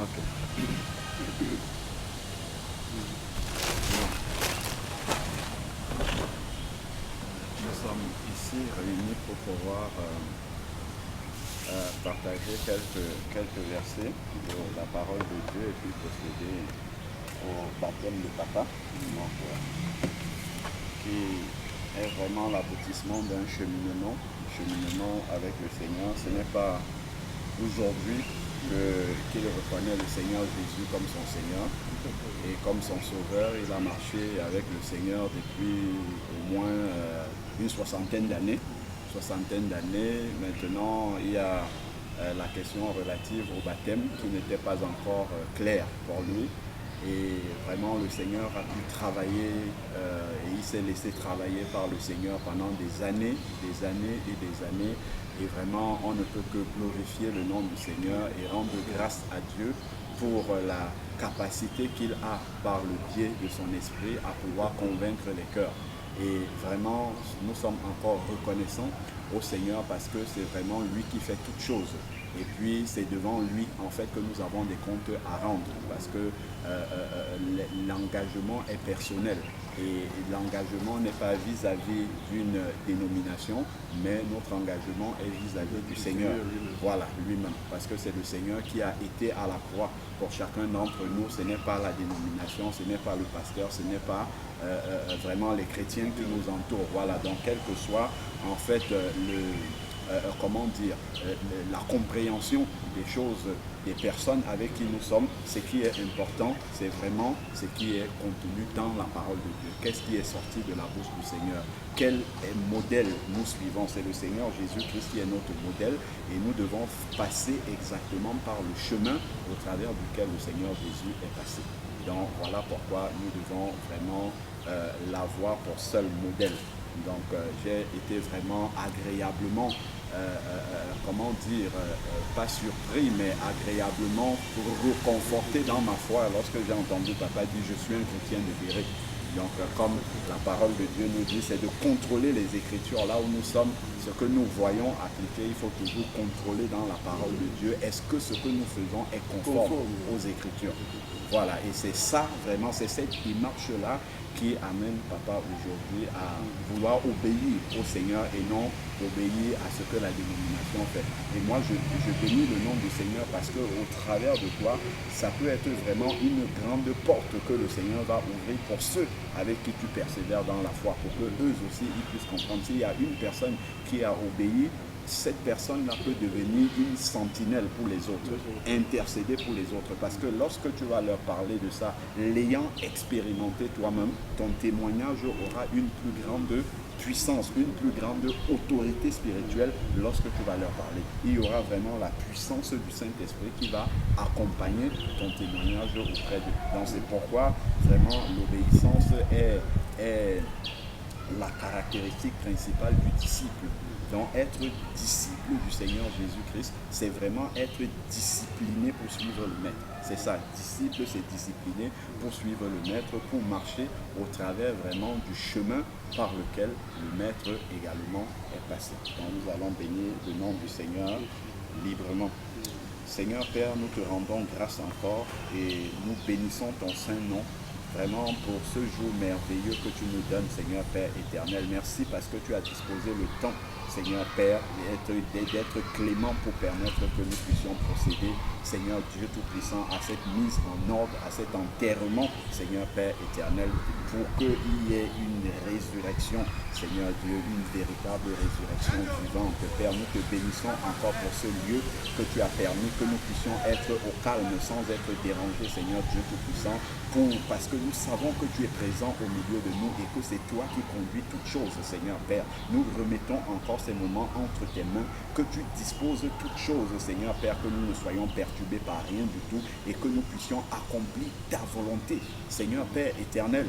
Ok. Nous sommes ici réunis pour pouvoir partager quelques versets de la parole de Dieu et puis procéder au baptême de papa, donc, qui est vraiment l'aboutissement d'un cheminement avec le Seigneur. Ce n'est pas aujourd'hui qu'il reconnaît le Seigneur Jésus comme son Seigneur et comme son Sauveur. Il a marché avec le Seigneur depuis au moins une soixantaine d'années. Maintenant, il y a la question relative au baptême qui n'était pas encore claire pour lui. Et vraiment, le Seigneur a pu travailler et il s'est laissé travailler par le Seigneur pendant des années. Et vraiment, on ne peut que glorifier le nom du Seigneur et rendre grâce à Dieu pour la capacité qu'il a par le biais de son esprit à pouvoir convaincre les cœurs. Et vraiment, nous sommes encore reconnaissants au Seigneur parce que c'est vraiment lui qui fait toutes choses. Et puis c'est devant lui en fait que nous avons des comptes à rendre parce que l'engagement est personnel. Et l'engagement n'est pas vis-à-vis d'une dénomination, mais notre engagement est vis-à-vis du Seigneur. Voilà, lui-même. Parce que c'est le Seigneur qui a été à la croix pour chacun d'entre nous. Ce n'est pas la dénomination, ce n'est pas le pasteur, ce n'est pas vraiment les chrétiens qui nous entourent. Voilà, donc quel que soit en fait la compréhension des choses, des personnes avec qui nous sommes, ce qui est important, c'est vraiment ce qui est contenu dans la parole de Dieu. Qu'est-ce qui est sorti de la bouche du Seigneur? Quel modèle nous suivons? C'est le Seigneur Jésus-Christ qui est notre modèle et nous devons passer exactement par le chemin au travers duquel le Seigneur Jésus est passé. Donc voilà pourquoi nous devons vraiment l'avoir pour seul modèle. Donc j'ai été vraiment agréablement, pas surpris, mais agréablement reconforté dans ma foi lorsque j'ai entendu papa dire « je suis un chrétien de vérité ». Donc comme la parole de Dieu nous dit, c'est de contrôler les Écritures là où nous sommes. Ce que nous voyons appliquer, il faut toujours contrôler dans la parole de Dieu. Est-ce que ce que nous faisons est conforme aux Écritures? Voilà, et c'est ça vraiment, c'est cette démarche-là qui amène papa aujourd'hui à vouloir obéir au Seigneur et non obéir à ce que la dénomination fait. Et moi, je bénis le nom du Seigneur parce qu'au travers de toi, ça peut être vraiment une grande porte que le Seigneur va ouvrir pour ceux avec qui tu persévères dans la foi, pour que eux aussi ils puissent comprendre. S'il y a une personne qui a obéi, cette personne-là peut devenir une sentinelle pour les autres, intercéder pour les autres. Parce que lorsque tu vas leur parler de ça, l'ayant expérimenté toi-même, ton témoignage aura une plus grande puissance, une plus grande autorité spirituelle lorsque tu vas leur parler. Il y aura vraiment la puissance du Saint-Esprit qui va accompagner ton témoignage auprès d'eux. Donc c'est pourquoi vraiment l'obéissance est la caractéristique principale du disciple. Donc être disciple du Seigneur Jésus-Christ, c'est vraiment être discipliné pour suivre le Maître. C'est ça, disciple, c'est discipliné pour suivre le Maître, pour marcher au travers vraiment du chemin par lequel le Maître également est passé. Donc nous allons bénir le nom du Seigneur librement. Seigneur Père, nous te rendons grâce encore et nous bénissons ton saint nom. Vraiment pour ce jour merveilleux que tu nous donnes, Seigneur Père éternel. Merci parce que tu as disposé le temps, Seigneur Père, d'être clément pour permettre que nous puissions procéder, Seigneur Dieu Tout-Puissant, à cette mise en ordre, à cet enterrement, Seigneur Père éternel, pour qu'il y ait une résurrection, Seigneur Dieu, une véritable résurrection vivante. Père, nous te bénissons encore pour ce lieu que tu as permis que nous puissions être au calme sans être dérangés, Seigneur Dieu Tout-Puissant, parce que nous savons que tu es présent au milieu de nous et que c'est toi qui conduis toutes choses, Seigneur Père. Nous remettons encore ces moments entre tes mains, que tu disposes toutes choses, Seigneur Père, que nous ne soyons perturbés par rien du tout et que nous puissions accomplir ta volonté, Seigneur Père éternel.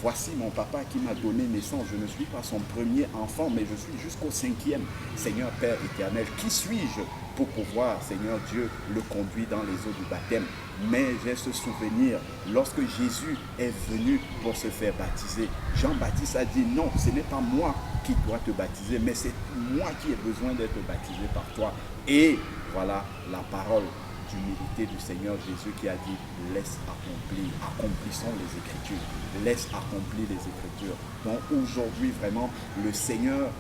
Voici mon papa qui m'a donné naissance. Je ne suis pas son premier enfant, mais je suis jusqu'au 5e. Seigneur Père éternel, qui suis-je pour pouvoir, Seigneur Dieu, le conduire dans les eaux du baptême? Mais j'ai ce souvenir, lorsque Jésus est venu pour se faire baptiser, Jean-Baptiste a dit non, ce n'est pas moi qui dois te baptiser, mais c'est moi qui ai besoin d'être baptisé par toi. Et voilà la parole d'humilité du Seigneur Jésus qui a dit laisse accomplir, accomplissons les Écritures, laisse accomplir les Écritures. Donc aujourd'hui vraiment le Seigneur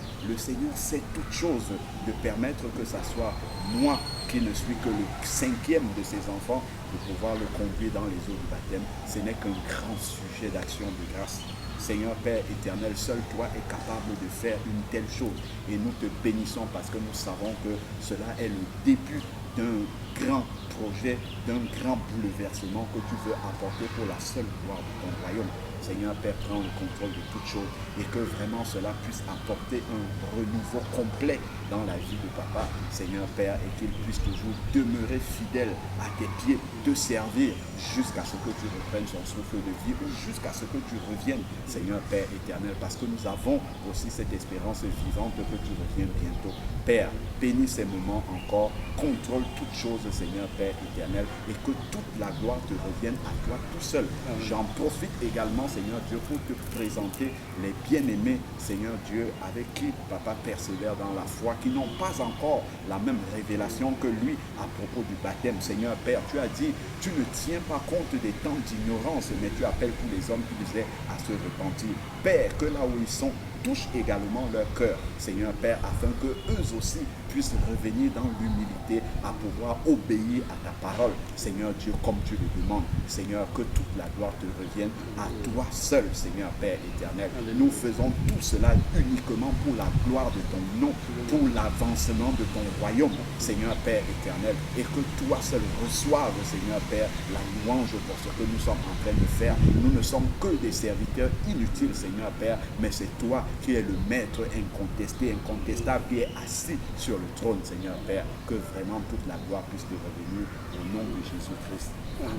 sait toutes choses de permettre que ça soit moi qui ne suis que le 5e de ses enfants, de pouvoir le conduire dans les eaux du baptême. Ce n'est qu'un grand sujet d'action de grâce. Seigneur Père éternel, seul toi es capable de faire une telle chose. Et nous te bénissons parce que nous savons que cela est le début d'un grand projet, d'un grand bouleversement que tu veux apporter pour la seule gloire de ton royaume. Seigneur Père, prends le contrôle de toutes choses et que vraiment cela puisse apporter un renouveau complet dans la vie de papa, Seigneur Père, et qu'il puisse toujours demeurer fidèle à tes pieds, te servir jusqu'à ce que tu reprennes son souffle de vie ou jusqu'à ce que tu reviennes, Seigneur Père éternel, parce que nous avons aussi cette espérance vivante que tu reviennes bientôt. Père, bénis ces moments encore, contrôle toutes choses, Seigneur Père éternel, et que toute la gloire te revienne à toi tout seul. J'en profite également, Seigneur Dieu, pour te présenter les bien-aimés, Seigneur Dieu, avec qui papa persévère dans la foi, qui n'ont pas encore la même révélation que lui à propos du baptême. Seigneur Père, tu as dit, tu ne tiens pas compte des temps d'ignorance, mais tu appelles tous les hommes qui disaient à se repentir. Père, que là où ils sont, touche également leur cœur, Seigneur Père, afin que eux aussi puissent revenir dans l'humilité à pouvoir obéir à ta parole, Seigneur Dieu, comme tu le demandes. Seigneur, que toute la gloire te revienne à toi seul, Seigneur Père éternel. Nous faisons tout cela uniquement pour la gloire de ton nom, pour l'avancement de ton royaume, Seigneur Père éternel, et que toi seul reçoive, Seigneur Père, la louange pour ce que nous sommes en train de faire. Nous ne sommes que des serviteurs inutiles, Seigneur Père, mais c'est toi qui est le maître incontesté, incontestable, qui est assis sur le trône, Seigneur Père, que vraiment toute la gloire puisse te revenir au nom de Jésus-Christ. Amen.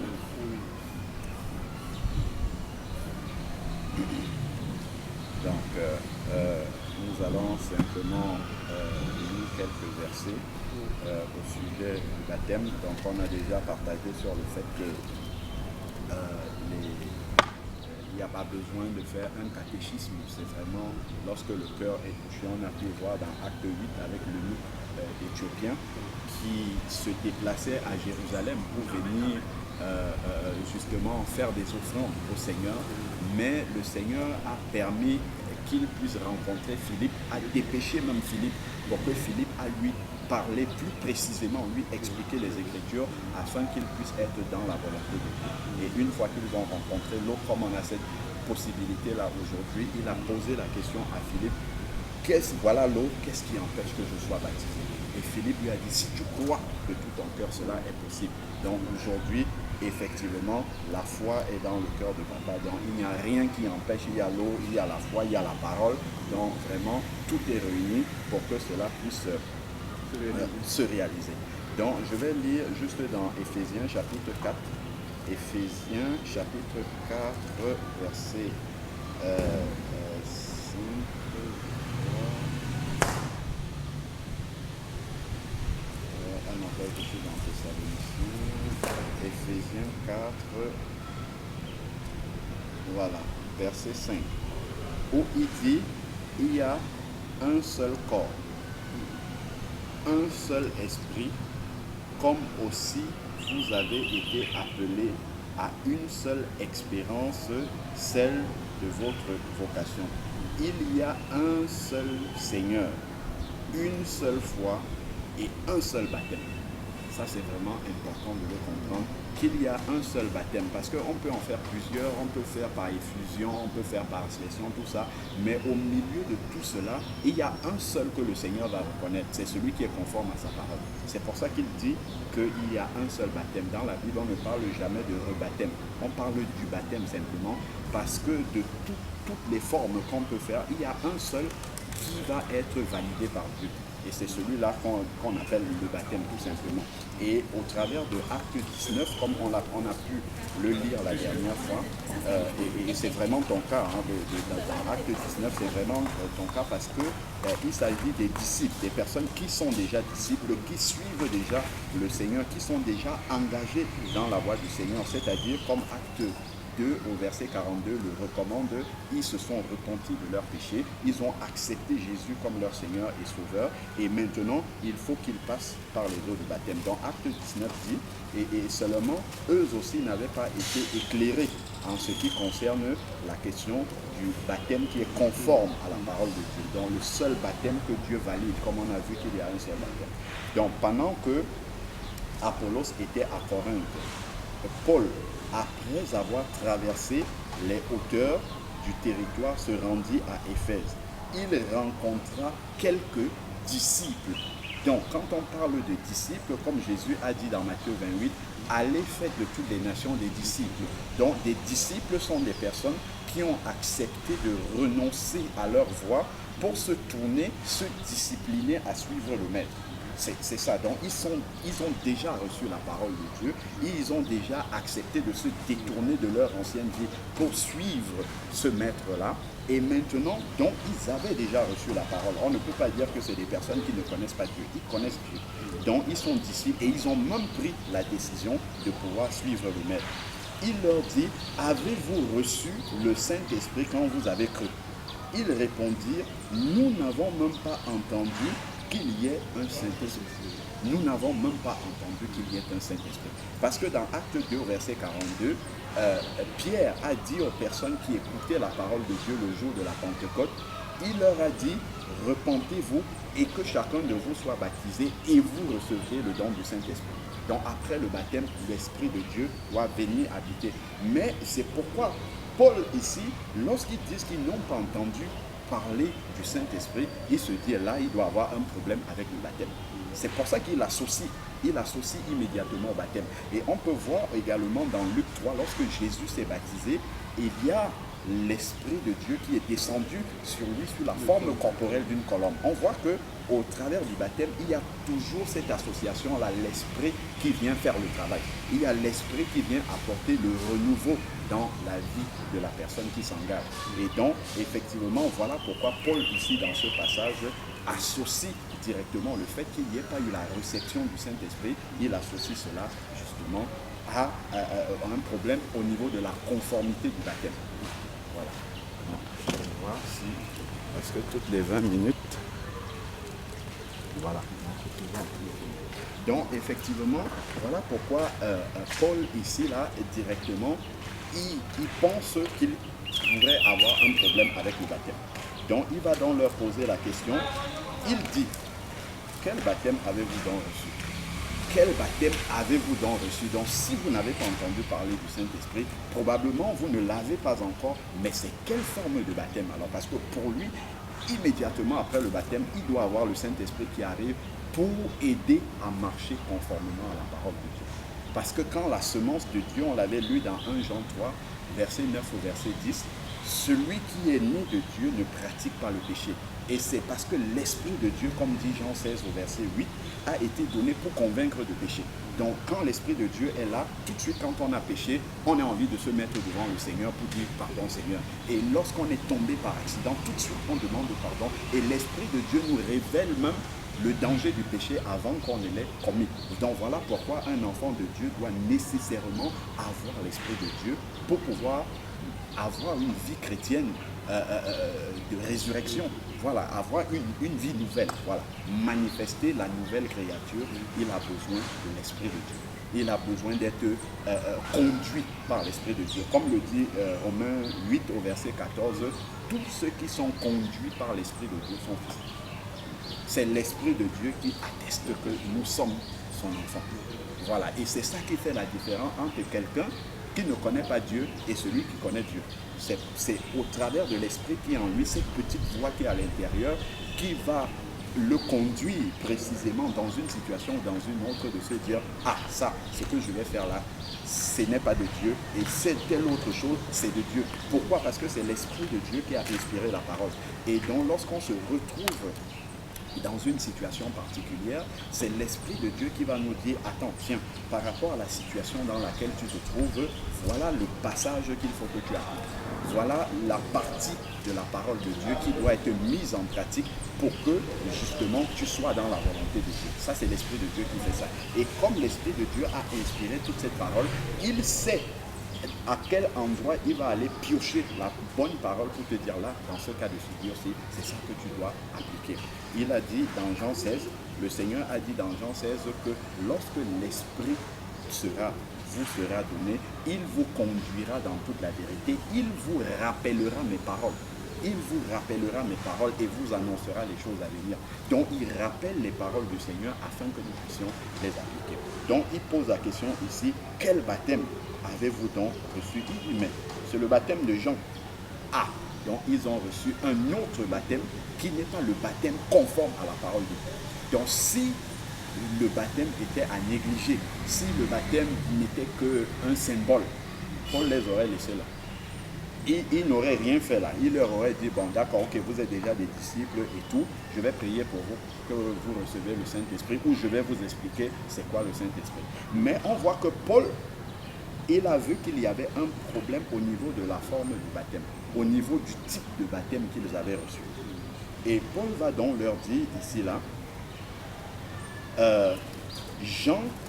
Donc, nous allons simplement lire quelques versets au sujet du baptême. Donc, on a déjà partagé sur le fait que il n'y a pas besoin de faire un catéchisme, c'est vraiment lorsque le cœur est touché. On a pu voir dans Acte 8 avec l'eunuque éthiopien qui se déplaçait à Jérusalem pour venir justement faire des offrandes au Seigneur, mais le Seigneur a permis qu'il puisse rencontrer Philippe, a dépêché même Philippe pour que Philippe a lui parler plus précisément, lui expliquer les Écritures afin qu'il puisse être dans la volonté de Dieu. Et une fois qu'ils ont rencontré l'eau, comme on a cette possibilité-là aujourd'hui, il a posé la question à Philippe, voilà l'eau, qu'est-ce qui empêche que je sois baptisé? Et Philippe lui a dit, si tu crois de tout ton cœur, cela est possible. Donc aujourd'hui, effectivement, la foi est dans le cœur de papa. Donc il n'y a rien qui empêche, il y a l'eau, il y a la foi, il y a la parole. Donc vraiment, tout est réuni pour que cela puisse se réaliser. Donc je vais lire juste dans Éphésiens chapitre 4. Éphésiens chapitre 4, verset 5. Je suis dans Thessaloniciens, Éphésiens 4, voilà, verset 5, où il dit, il y a un seul corps, un seul esprit, comme aussi vous avez été appelés à une seule expérience, celle de votre vocation. Il y a un seul Seigneur, une seule foi et un seul baptême. Ça, c'est vraiment important de le comprendre, qu'il y a un seul baptême, parce qu'on peut en faire plusieurs, on peut faire par effusion, on peut faire par aspersion, tout ça, mais au milieu de tout cela, il y a un seul que le Seigneur va reconnaître, c'est celui qui est conforme à sa parole. C'est pour ça qu'il dit qu'il y a un seul baptême. Dans la Bible, on ne parle jamais de rebaptême, on parle du baptême simplement, parce que de toutes les formes qu'on peut faire, il y a un seul qui va être validé par Dieu. Et c'est celui-là qu'on appelle le baptême, tout simplement. Et au travers de Acte 19, comme on a pu le lire la dernière fois, et c'est vraiment ton cas, hein, dans Acte 19, c'est vraiment ton cas parce que il s'agit des disciples, des personnes qui sont déjà disciples, qui suivent déjà le Seigneur, qui sont déjà engagés dans la voie du Seigneur, c'est-à-dire comme Acte 2 au verset 42 le recommande. Ils se sont repentis de leurs péchés, ils ont accepté Jésus comme leur Seigneur et Sauveur, et maintenant il faut qu'ils passent par les eaux du baptême. Dans Acte 19 dit, et seulement eux aussi n'avaient pas été éclairés en ce qui concerne la question du baptême qui est conforme à la parole de Dieu, donc le seul baptême que Dieu valide, comme on a vu qu'il y a un seul baptême. Donc pendant que Apollos était à Corinthe, Paul, après avoir traversé les hauteurs du territoire, se rendit à Éphèse. Il rencontra quelques disciples. Donc, quand on parle de disciples, comme Jésus a dit dans Matthieu 28, allez faites de toutes les nations des disciples. Donc, des disciples sont des personnes qui ont accepté de renoncer à leur voie pour se tourner, se discipliner à suivre le Maître. C'est ça. Donc, ils ont déjà reçu la parole de Dieu. Ils ont déjà accepté de se détourner de leur ancienne vie pour suivre ce maître-là. Et maintenant, donc, ils avaient déjà reçu la parole. On ne peut pas dire que c'est des personnes qui ne connaissent pas Dieu. Ils connaissent Dieu. Donc, ils sont disciples et ils ont même pris la décision de pouvoir suivre le maître. Il leur dit, avez-vous reçu le Saint-Esprit quand vous avez cru? Ils répondirent, nous n'avons même pas entendu qu'il y ait un Saint-Esprit. Nous n'avons même pas entendu qu'il y ait un Saint-Esprit. Parce que dans Acte 2, verset 42, Pierre a dit aux personnes qui écoutaient la parole de Dieu le jour de la Pentecôte, il leur a dit, repentez-vous et que chacun de vous soit baptisé et vous recevrez le don du Saint-Esprit. Donc après le baptême, l'Esprit de Dieu doit venir habiter. Mais c'est pourquoi Paul ici, lorsqu'ils disent qu'ils n'ont pas entendu parler du Saint-Esprit, il se dit là, il doit avoir un problème avec le baptême. C'est pour ça qu'il associe immédiatement au baptême. Et on peut voir également dans Luc 3, lorsque Jésus s'est baptisé, il y a l'Esprit de Dieu qui est descendu sur lui sous la forme corporelle d'une colombe. On voit que au travers du baptême, il y a toujours cette association-là, l'Esprit qui vient faire le travail. Il y a l'Esprit qui vient apporter le renouveau dans la vie de la personne qui s'engage. Et donc, effectivement, voilà pourquoi Paul, ici, dans ce passage, associe directement le fait qu'il n'y ait pas eu la réception du Saint-Esprit. Il associe cela, justement, à un problème au niveau de la conformité du baptême. Voilà. Je vais voir si... Parce que toutes les 20 minutes... Voilà. Donc, effectivement, voilà pourquoi Paul, ici, là, directement, il pense qu'il pourrait avoir un problème avec le baptême. Donc, il va donc leur poser la question. Il dit, quel baptême avez-vous donc reçu? Quel baptême avez-vous donc reçu? Donc, si vous n'avez pas entendu parler du Saint-Esprit, probablement vous ne l'avez pas encore, mais c'est quelle forme de baptême alors? Parce que pour lui, immédiatement après le baptême, il doit avoir le Saint-Esprit qui arrive pour aider à marcher conformément à la parole de Dieu. Parce que quand la semence de Dieu, on l'avait lu dans 1 Jean 3, verset 9 au verset 10, celui qui est né de Dieu ne pratique pas le péché. Et c'est parce que l'Esprit de Dieu, comme dit Jean 16 au verset 8, a été donné pour convaincre de péché. Donc quand l'Esprit de Dieu est là, tout de suite quand on a péché, on a envie de se mettre devant le Seigneur pour dire pardon Seigneur. Et lorsqu'on est tombé par accident, tout de suite on demande pardon. Et l'Esprit de Dieu nous révèle même le danger du péché avant qu'on ne l'ait commis. Donc voilà pourquoi un enfant de Dieu doit nécessairement avoir l'Esprit de Dieu pour pouvoir avoir une vie chrétienne de résurrection. Voilà, avoir une vie nouvelle. Voilà, manifester la nouvelle créature, il a besoin de l'Esprit de Dieu. Il a besoin d'être conduit par l'Esprit de Dieu. Comme le dit Romains 8 au verset 14, tous ceux qui sont conduits par l'Esprit de Dieu sont fils. C'est l'Esprit de Dieu qui atteste que nous sommes son enfant. Voilà, et c'est ça qui fait la différence entre quelqu'un qui ne connaît pas Dieu et celui qui connaît Dieu. C'est au travers de l'Esprit qui est en lui, cette petite voix qui est à l'intérieur, qui va le conduire précisément dans une situation ou dans une autre, de se dire « Ah, ça, ce que je vais faire là, ce n'est pas de Dieu, et c'est telle autre chose, c'est de Dieu. » Pourquoi? Parce que c'est l'Esprit de Dieu qui a inspiré la parole. Et donc, lorsqu'on se retrouve dans une situation particulière, c'est l'Esprit de Dieu qui va nous dire « Attends, tiens, par rapport à la situation dans laquelle tu te trouves, voilà le passage qu'il faut que tu appliques. Voilà la partie de la parole de Dieu qui doit être mise en pratique pour que, justement, tu sois dans la volonté de Dieu. » Ça, c'est l'Esprit de Dieu qui fait ça. Et comme l'Esprit de Dieu a inspiré toute cette parole, il sait à quel endroit il va aller piocher la bonne parole pour te dire là, dans ce cas de figure-ci, c'est ça que tu dois appliquer. Il a dit dans Jean 16, le Seigneur a dit dans Jean 16 que lorsque l'Esprit vous sera donné, il vous conduira dans toute la vérité, il vous rappellera mes paroles. Il vous rappellera mes paroles et vous annoncera les choses à venir. Donc, il rappelle les paroles du Seigneur afin que nous puissions les appliquer. Donc, il pose la question ici, quel baptême avez-vous donc reçu? Il dit, mais c'est le baptême de Jean. Ah, donc ils ont reçu un autre baptême qui n'est pas le baptême conforme à la parole de Dieu. Donc, si le baptême était à négliger, si le baptême n'était qu'un symbole, Paul les aurait laissés là. Il n'aurait rien fait là. Il leur aurait dit, bon d'accord, ok, vous êtes déjà des disciples et tout, je vais prier pour vous, que vous recevez le Saint-Esprit, ou je vais vous expliquer c'est quoi le Saint-Esprit. Mais on voit que Paul, il a vu qu'il y avait un problème au niveau de la forme du baptême, au niveau du type de baptême qu'ils avaient reçu. Et Paul va donc leur dire ici là,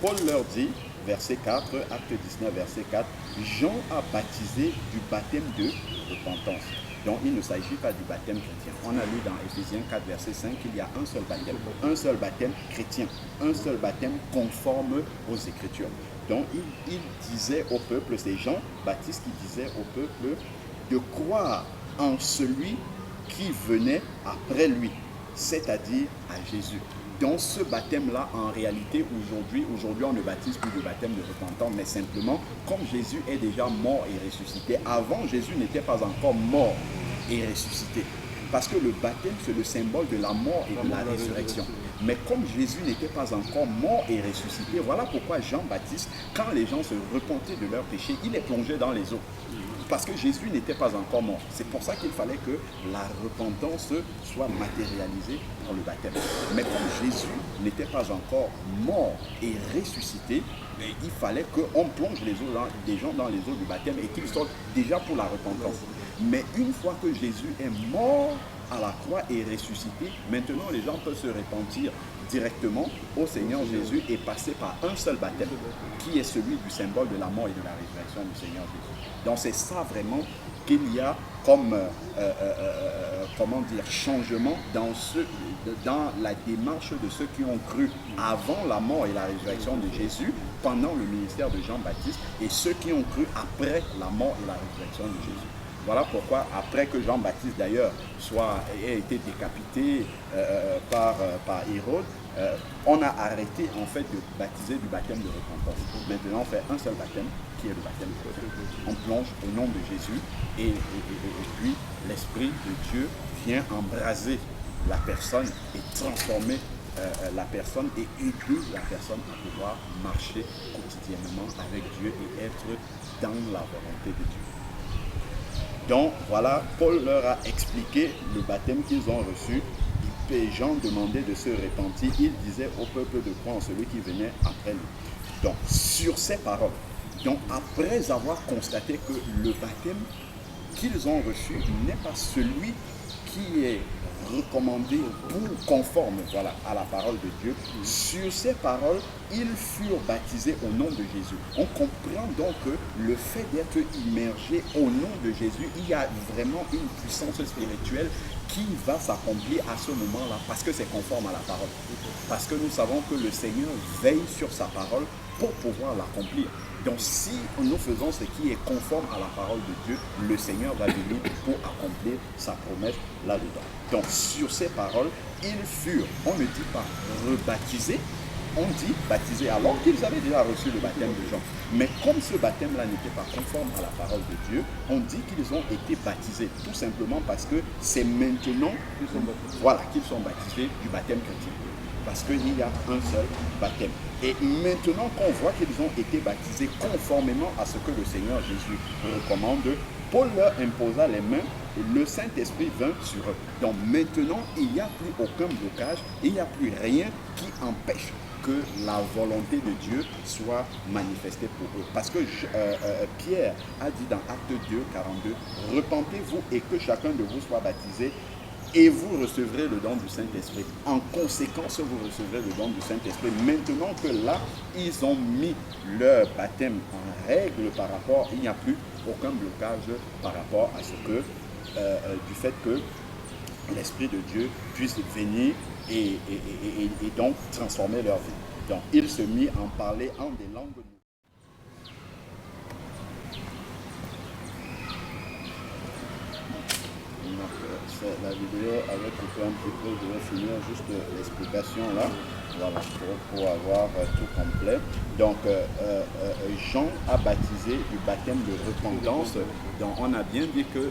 Paul leur dit, verset 4, acte 19, verset 4, Jean a baptisé du baptême de repentance. Donc il ne s'agit pas du baptême chrétien. On a lu dans Éphésiens 4, verset 5 qu'il y a un seul baptême chrétien, un seul baptême conforme aux Écritures. Donc il disait au peuple, c'est Jean-Baptiste qui disait au peuple de croire en celui qui venait après lui, c'est-à-dire à Jésus. Dans ce baptême-là, en réalité, aujourd'hui, on ne baptise plus de baptême de repentance, mais simplement, comme Jésus est déjà mort et ressuscité, avant, Jésus n'était pas encore mort et ressuscité. Parce que le baptême, c'est le symbole de la mort et de la résurrection. Mais comme Jésus n'était pas encore mort et ressuscité, voilà pourquoi Jean-Baptiste, quand les gens se repentaient de leurs péchés, il les plongeait dans les eaux. Parce que Jésus n'était pas encore mort. C'est pour ça qu'il fallait que la repentance soit matérialisée par le baptême. Mais comme Jésus n'était pas encore mort et ressuscité, il fallait qu'on plonge des gens dans les eaux du baptême et qu'ils sortent déjà pour la repentance. Mais une fois que Jésus est mort à la croix et ressuscité, maintenant les gens peuvent se repentir directement au Seigneur Jésus et passer par un seul baptême, qui est celui du symbole de la mort et de la résurrection du Seigneur Jésus. Donc c'est ça vraiment qu'il y a comme changement dans la démarche de ceux qui ont cru avant la mort et la résurrection de Jésus, pendant le ministère de Jean-Baptiste, et ceux qui ont cru après la mort et la résurrection de Jésus. Voilà pourquoi, après que Jean-Baptiste d'ailleurs ait été décapité par Hérode, on a arrêté en fait de baptiser du baptême de repentance. Maintenant, on fait un seul baptême, qui est le baptême de repentance. On plonge au nom de Jésus et puis l'Esprit de Dieu vient embraser la personne et transformer la personne et aider la personne à pouvoir marcher quotidiennement avec Dieu et être dans la volonté de Dieu. Donc voilà, Paul leur a expliqué le baptême qu'ils ont reçu. Et Jean demandait de se repentir. Il disait au peuple de croire en celui qui venait après lui. Donc sur ces paroles, donc après avoir constaté que le baptême qu'ils ont reçu n'est pas celui qui est recommandé pour conforme à la parole de Dieu, sur ces paroles, ils furent baptisés au nom de Jésus. On comprend donc que le fait d'être immergé au nom de Jésus, il y a vraiment une puissance spirituelle qui va s'accomplir à ce moment-là, parce que c'est conforme à la parole. Parce que nous savons que le Seigneur veille sur sa parole pour pouvoir l'accomplir. Donc si nous faisons ce qui est conforme à la parole de Dieu, le Seigneur va venir pour accomplir sa promesse là-dedans. Donc sur ces paroles, ils furent, on ne dit pas rebaptisés, on dit baptisés alors qu'ils avaient déjà reçu le baptême de Jean. Mais comme ce baptême-là n'était pas conforme à la parole de Dieu, on dit qu'ils ont été baptisés, tout simplement parce que c'est maintenant qu'ils sont baptisés du baptême chrétien. Parce qu'il y a un seul baptême. Et maintenant qu'on voit qu'ils ont été baptisés conformément à ce que le Seigneur Jésus recommande, Paul leur imposa les mains et le Saint-Esprit vint sur eux. Donc maintenant, il n'y a plus aucun blocage, il n'y a plus rien qui empêche que la volonté de Dieu soit manifestée pour eux. Parce que Pierre a dit dans Acte 2, 42, « Repentez-vous et que chacun de vous soit baptisé et vous recevrez le don du Saint-Esprit. En conséquence, vous recevrez le don du Saint-Esprit. Maintenant que là, ils ont mis leur baptême en règle par rapport, il n'y a plus aucun blocage par rapport à ce que, du fait que l'Esprit de Dieu puisse venir et donc transformer leur vie. Donc, ils se mit à en parler en des langues nouvelles. La vidéo avait coupé un petit peu, je vais finir juste l'explication là, voilà, pour avoir tout complet. Donc Jean a baptisé du baptême de repentance, donc on a bien dit que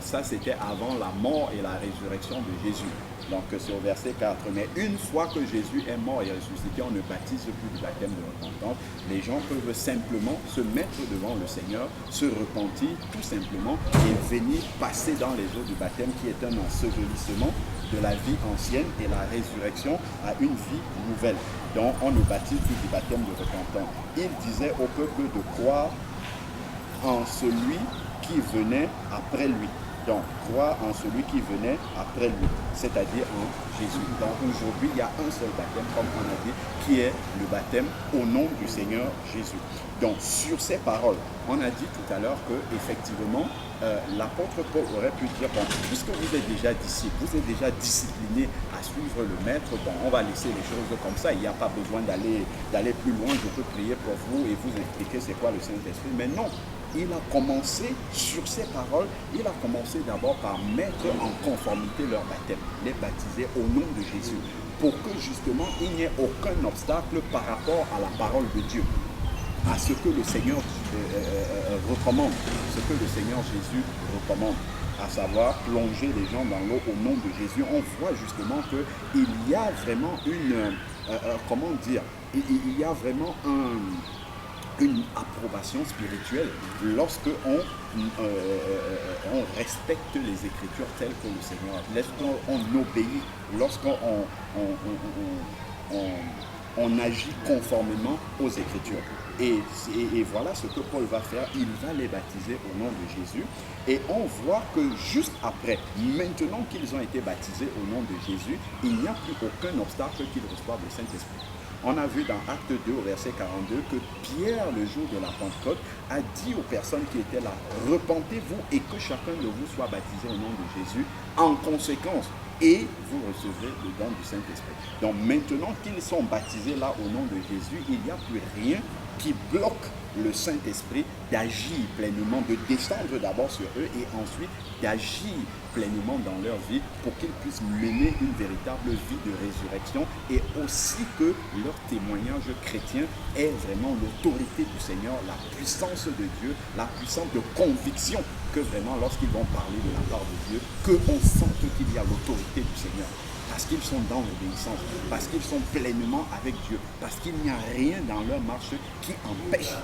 ça c'était avant la mort et la résurrection de Jésus. Donc c'est au verset 4. Mais une fois que Jésus est mort et ressuscité, on ne baptise plus du baptême de repentance. Les gens peuvent simplement se mettre devant le Seigneur, se repentir tout simplement et venir passer dans les eaux du baptême qui est un ensevelissement de la vie ancienne et la résurrection à une vie nouvelle. Donc on ne baptise plus du baptême de repentance. Il disait au peuple de croire en celui qui venait après lui. Donc, croire en celui qui venait après lui, c'est-à-dire en Jésus. Donc, aujourd'hui, il y a un seul baptême, comme on a dit, qui est le baptême au nom du Seigneur Jésus. Donc, sur ces paroles, on a dit tout à l'heure qu'effectivement, l'apôtre Paul aurait pu dire, bon, puisque vous êtes déjà disciple, vous êtes déjà discipliné à suivre le maître, bon, on va laisser les choses comme ça, il n'y a pas besoin d'aller plus loin, je peux prier pour vous et vous expliquer c'est quoi le Saint-Esprit, mais non. Il a commencé, sur ces paroles, il a commencé d'abord par mettre en conformité leur baptême, les baptiser au nom de Jésus, pour que justement il n'y ait aucun obstacle par rapport à la parole de Dieu, à ce que le Seigneur recommande, ce que le Seigneur Jésus recommande, à savoir plonger les gens dans l'eau au nom de Jésus. On voit justement qu'il y a vraiment une, comment dire, il y a vraiment une approbation spirituelle lorsque on respecte les Écritures telles que le Seigneur, lorsqu'on obéit, lorsqu'on on agit conformément aux Écritures. Et voilà ce que Paul va faire, il va les baptiser au nom de Jésus. Et on voit que juste après, maintenant qu'ils ont été baptisés au nom de Jésus, il n'y a plus aucun obstacle qu'ils reçoivent le Saint-Esprit. On a vu dans Acte 2 au verset 42 que Pierre, le jour de la Pentecôte, a dit aux personnes qui étaient là, repentez-vous et que chacun de vous soit baptisé au nom de Jésus. En conséquence, et vous recevrez le don du Saint-Esprit. Donc maintenant qu'ils sont baptisés là au nom de Jésus, il n'y a plus rien qui bloque le Saint-Esprit d'agir pleinement, de descendre d'abord sur eux et ensuite d'agir pleinement dans leur vie pour qu'ils puissent mener une véritable vie de résurrection et aussi que leur témoignage chrétien ait vraiment l'autorité du Seigneur, la puissance de Dieu, la puissance de conviction que vraiment lorsqu'ils vont parler de la part de Dieu, qu'on sente qu'il y a l'autorité du Seigneur. Parce qu'ils sont dans l'obéissance, parce qu'ils sont pleinement avec Dieu, parce qu'il n'y a rien dans leur marche qui empêche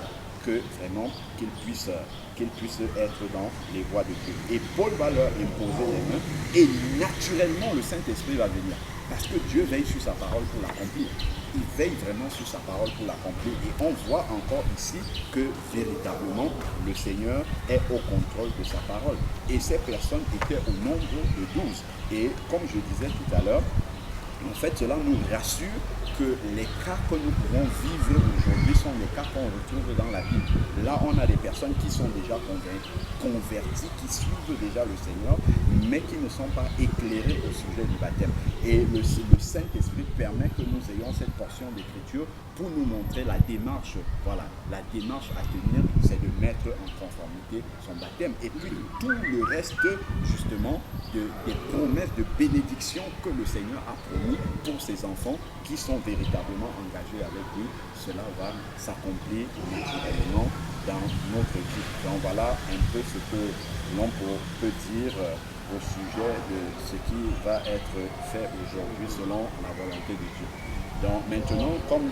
que vraiment qu'ils puissent être dans les voies de Dieu. Et Paul va leur imposer les mains et naturellement le Saint-Esprit va venir. Parce que Dieu veille sur sa parole pour l'accomplir. Il veille vraiment sur sa parole pour l'accomplir. Et on voit encore ici que véritablement le Seigneur est au contrôle de sa parole. Et ces personnes étaient au nombre de 12. Et comme je disais tout à l'heure, en fait, cela nous rassure que les cas que nous pouvons vivre aujourd'hui sont les cas qu'on retrouve dans la Bible. Là, on a des personnes qui sont déjà converties, qui suivent déjà le Seigneur, mais qui ne sont pas éclairées au sujet du baptême. Et le Saint-Esprit permet que nous ayons cette portion d'écriture pour nous montrer la démarche. Voilà, la démarche à tenir, c'est de mettre en conformité son baptême. Et puis tout le reste, justement, des promesses de bénédiction que le Seigneur a promis pour ses enfants qui sont véritablement engagés avec lui, cela va s'accomplir naturellement dans notre vie. Donc voilà un peu ce que l'on peut dire au sujet de ce qui va être fait aujourd'hui selon la volonté de Dieu. Donc maintenant, comme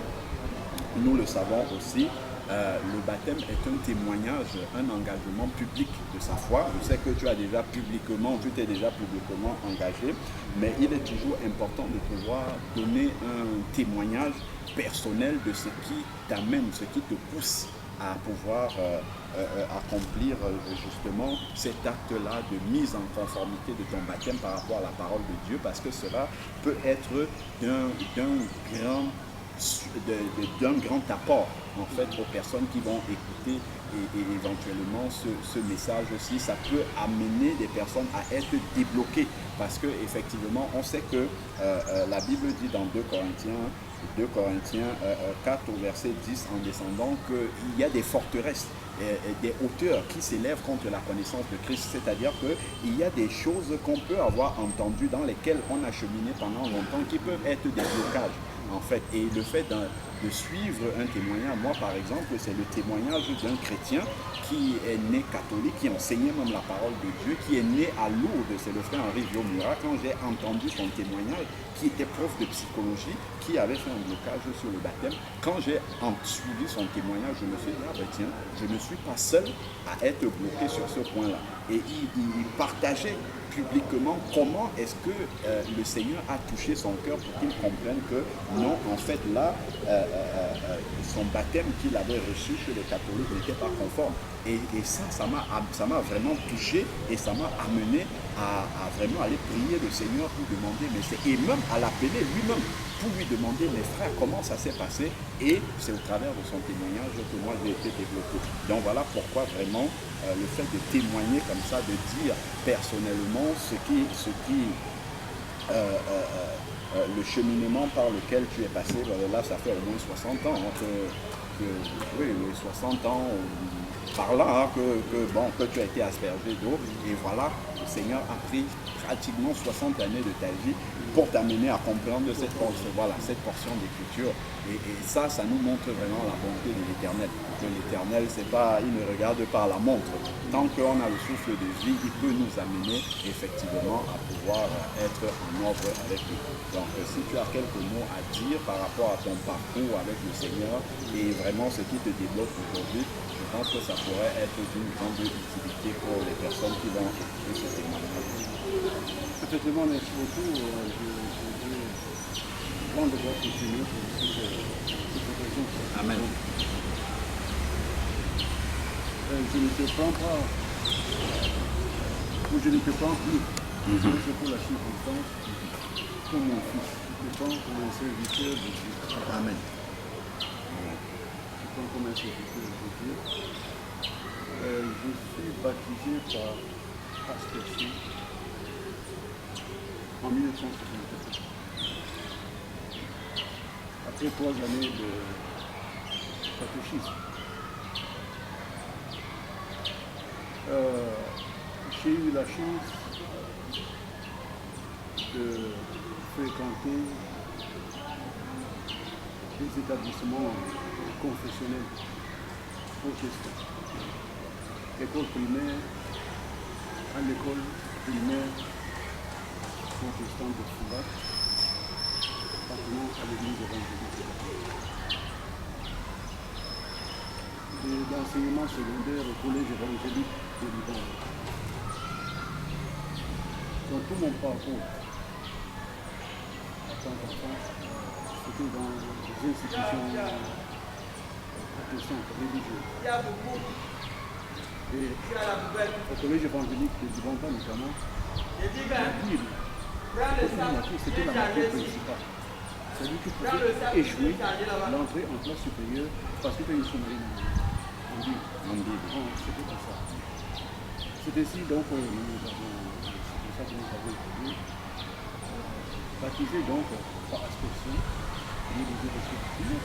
nous le savons aussi, le baptême est un témoignage, un engagement public de sa foi. Je sais que tu t'es déjà publiquement engagé, mais il est toujours important de pouvoir donner un témoignage personnel de ce qui t'amène, ce qui te pousse à pouvoir accomplir justement cet acte-là de mise en conformité de ton baptême par rapport à la parole de Dieu, parce que cela peut être d'un grand apport en fait aux personnes qui vont écouter et éventuellement ce message aussi. Ça peut amener des personnes à être débloquées, parce que effectivement on sait que la Bible dit dans 2 Corinthiens 4 au verset 10 en descendant qu'il y a des forteresses, des hauteurs qui s'élèvent contre la connaissance de Christ, c'est-à-dire qu'il y a des choses qu'on peut avoir entendues dans lesquelles on a cheminé pendant longtemps qui peuvent être des blocages en fait. Et le fait de suivre un témoignage, moi par exemple, c'est le témoignage d'un chrétien qui est né catholique, qui enseignait même la parole de Dieu, qui est né à Lourdes, c'est le frère Henri Viomura. Quand j'ai entendu son témoignage, qui était prof de psychologie, qui avait fait un blocage sur le baptême, quand j'ai suivi son témoignage, je me suis dit, ah ben tiens, je ne suis pas seul à être bloqué sur ce point-là. Et il partageait publiquement comment est-ce que le Seigneur a touché son cœur pour qu'il comprenne que non, en fait là, son baptême qu'il avait reçu chez les catholiques n'était pas conforme. Et ça m'a vraiment touché, et ça m'a amené à vraiment aller prier le Seigneur pour demander, et même à l'appeler lui-même pour lui demander, mes frères, comment ça s'est passé. Et c'est au travers de son témoignage que moi j'ai été développé. Donc voilà pourquoi vraiment le fait de témoigner comme ça, de dire personnellement le cheminement par lequel tu es passé, là ça fait au moins 60 ans, oui, 60 ans par là, que tu as été aspergé d'eau, et voilà, le Seigneur a pris pratiquement 60 années de ta vie pour t'amener à comprendre cette portion d'écriture. Et ça nous montre vraiment la bonté de l'Éternel. Que l'Éternel, il ne regarde pas à la montre. Tant qu'on a le souffle de vie, il peut nous amener effectivement à pouvoir être en œuvre avec lui. Donc si tu as quelques mots à dire par rapport à ton parcours avec le Seigneur et vraiment ce qui te débloque aujourd'hui, je pense que ça pourrait être d'une grande utilité pour les personnes qui vont écouter ce témoignage. Effectivement, merci beaucoup. Je prends de votre Seigneur pour cette occasion. Amen. Je ne te prends pas, ou je ne te prends plus. C'est pour la circonstance, pour mon fils. Je te prends comme un serviteur de Dieu. Amen. Je te prends comme un serviteur de Dieu. Je suis baptisé par Pasteur en 1974. Après 3 années de catéchisme. J'ai eu la chance de fréquenter des établissements confessionnels protestants. L'école primaire, à l'école primaire protestante de Foubac, appartenant à l'église évangélique de la et d'enseignement secondaire au collège évangélique de Liban. Dans tout mon parcours, en tant qu'enfant, c'était dans des institutions protestantes, religieuses. Et au collège évangélique de Liban, notamment, la Bible, c'était la matière principale. C'est-à-dire que tu pouvais échouer l'entrée en classe supérieure parce que tu as une sous-marine en Bible. C'était comme ça. C'est ainsi donc c'est pour ça que nous avons été baptisés donc par aspersion, nous les évolutions.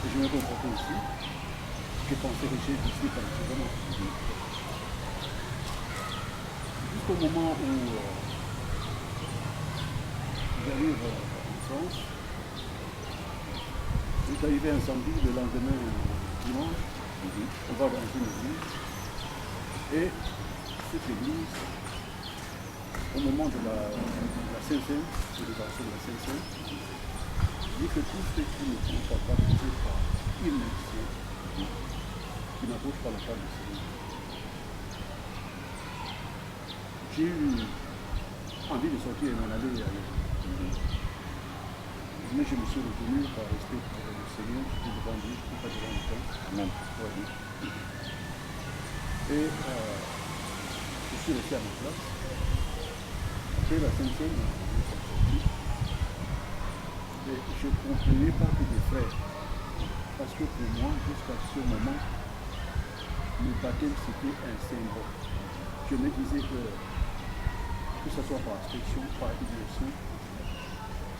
Et je me comportais aussi. Je pensais que j'ai d'ici par vraiment. Jusqu'au moment où j'arrive en France, il est arrivé un samedi, le lendemain dimanche, on va dans une église, et cette église, au moment de la Saint-Saint, célébration de la Saint-Saint, dit que tous ceux qui ne sont pas baptisés par immersion, qui n'approchent pas la table du Seigneur. J'ai eu envie de sortir et m'en aller ailleurs. mais je me suis retenu par respect pour le Seigneur, je suis devant lui, je ne suis pas devant le temps. Amen. Ouais. Et je suis resté à ma place. Après la cinquième, ils sont sortis. Et je ne comprenais pas que des frères. Parce que pour moi, jusqu'à ce moment, le baptême c'était un symbole. Je me disais que ce soit par inscription, par immersion,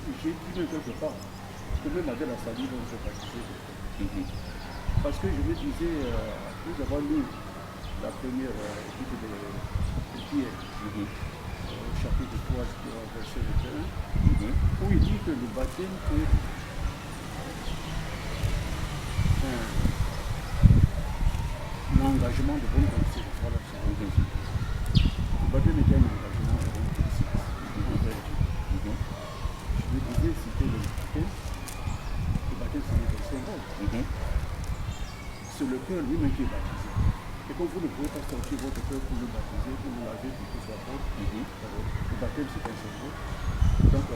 j'ai dit même quelque part, que même avec la saline, on se baptisait. Parce que je me disais, nous avons lu la première étude de Pierre, au chapitre 3, verset 21, où il dit que le baptême est un engagement de bonne conscience. Voilà, le baptême est un engagement de bonne conscience. Je me disais, c'était le baptême c'est un symbole. C'est le cœur lui-même qui est baptisé. Et comme vous ne pouvez pas sortir votre cœur pour le baptiser, pour le laver, pour qu'il soit propre, le baptême c'est un symbole. Donc,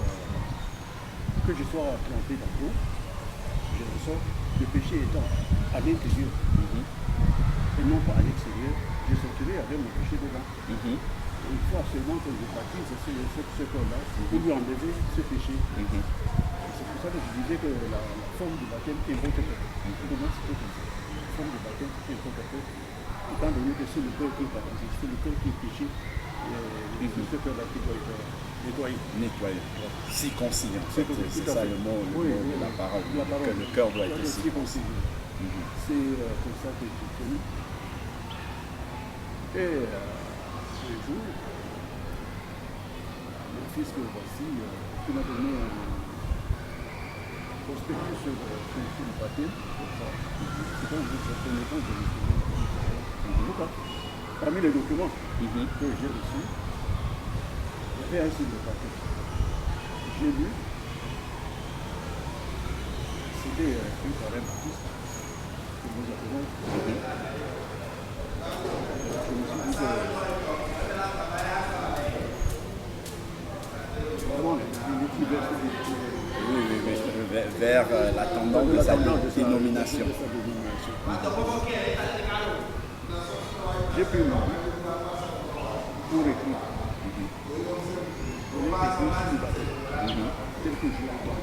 que je sois planté dans l'eau, je ressors, le péché étant à l'intérieur et non pas à l'extérieur, je sortirai avec mon péché dedans. Il faut absolument que je baptise ce corps-là pour lui enlever ce péché. C'est pour ça que je disais que la forme du baptême importe peu. Pour moi, c'est comme ça. La forme du baptême importe peu. Étant donné que c'est le cœur qui est baptisé, c'est le cœur qui est péché, c'est ce cœur-là qui doit être nettoyé. Nettoyé. Circoncis, en fait. C'est ça le mot, la parole. Que le cœur doit être circoncis. C'est comme ça que j'ai connu. Et ce jour, le fils que voici, qui m'a donné un prospectus sur le baptême, c'est quand je prenais compte de l'histoire. Parmi les documents que j'ai reçus, il y avait un sur le baptême. J'ai lu, c'était un parrain baptiste que nous appelons. Je me suis dit que vraiment vers la tendance de sa dénomination. J'ai pris ma main pour écrire. Pour écrire sur le baptême, tel que je l'entends.